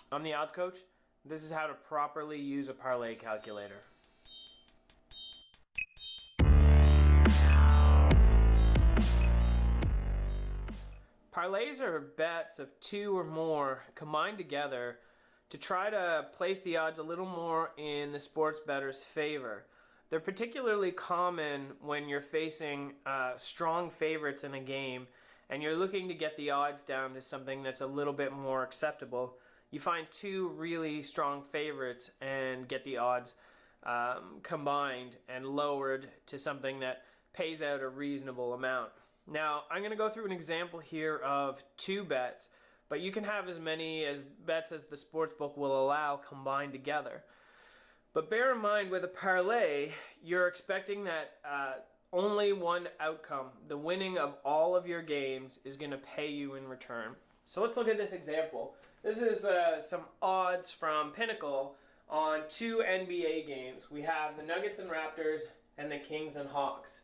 I'm the odds coach. This is how to properly use a parlay calculator. Parlays are bets of two or more combined together to try to place the odds a little more in the sports bettor's favor. They're particularly common when you're facing strong favorites in a game and you're looking to get the odds down to something that's a little bit more acceptable. You find two really strong favorites and get the odds combined and lowered to something that pays out a reasonable amount. Now, I'm going to go through an example here of two bets, but you can have as many bets as the sportsbook will allow combined together. But bear in mind, with a parlay, you're expecting that only one outcome, the winning of all of your games, is going to pay you in return. So let's look at this example. This is some odds from Pinnacle on two NBA games. We have the Nuggets and Raptors and the Kings and Hawks.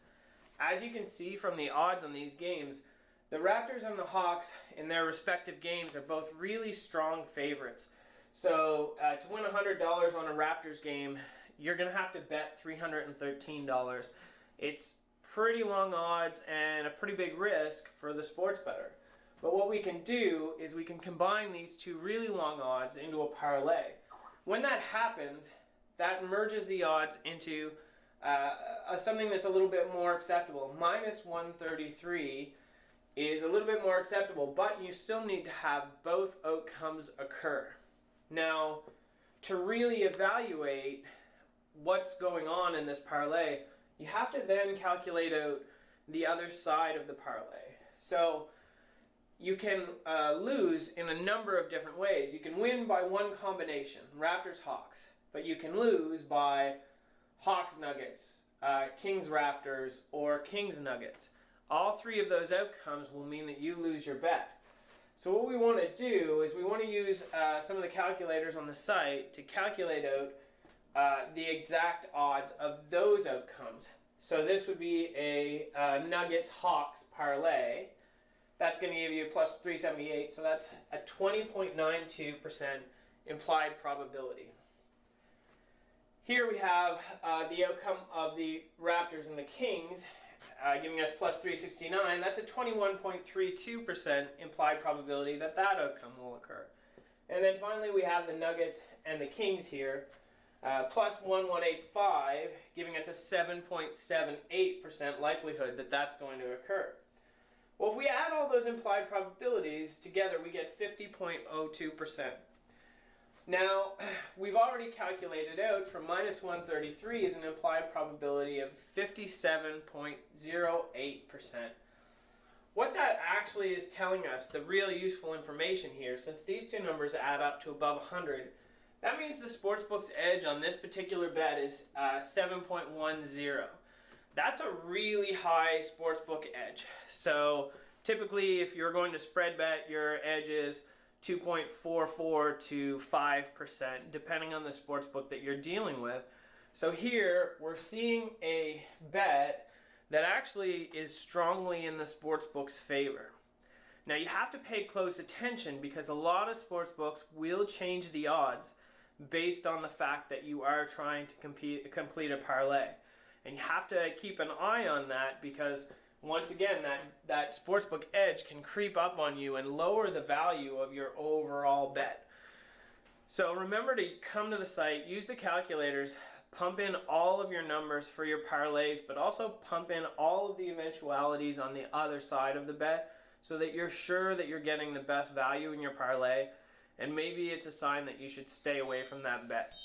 As you can see from the odds on these games, the Raptors and the Hawks in their respective games are both really strong favorites. So to win $100 on a Raptors game, you're going to have to bet $313. It's pretty long odds and a pretty big risk for the sports bettor. But what we can do is we can combine these two really long odds into a parlay. When that happens, that merges the odds into something that's a little bit more acceptable. Minus 133 is a little bit more acceptable, but you still need to have both outcomes occur. Now, to really evaluate what's going on in this parlay, you have to then calculate out the other side of the parlay. So you can lose in a number of different ways. You can win by one combination, Raptors-Hawks, but you can lose by Hawks-Nuggets, Kings-Raptors, or Kings-Nuggets. All three of those outcomes will mean that you lose your bet. So what we want to do is we want to use some of the calculators on the site to calculate out the exact odds of those outcomes. So this would be a Nuggets-Hawks parlay. That's going to give you plus 378, so that's a 20.92% implied probability. Here we have the outcome of the Raptors and the Kings, giving us plus 369. That's a 21.32% implied probability that that outcome will occur. And then finally we have the Nuggets and the Kings here, plus 1185, giving us a 7.78% likelihood that that's going to occur. Well, if we add all those implied probabilities together, we get 50.02%. Now, we've already calculated out from minus 133 is an implied probability of 57.08%. What that actually is telling us, the real useful information here, since these two numbers add up to above 100, that means the sportsbook's edge on this particular bet is 7.10. That's a really high sportsbook edge. So typically, if you're going to spread bet, your edge is 2.44 to 5%, depending on the sportsbook that you're dealing with. So here, we're seeing a bet that actually is strongly in the sportsbook's favor. Now, you have to pay close attention because a lot of sportsbooks will change the odds based on the fact that you are trying to complete a parlay. And you have to keep an eye on that because once again, that sportsbook edge can creep up on you and lower the value of your overall bet. So remember to come to the site, use the calculators, pump in all of your numbers for your parlays, but also pump in all of the eventualities on the other side of the bet so that you're sure that you're getting the best value in your parlay, and maybe it's a sign that you should stay away from that bet.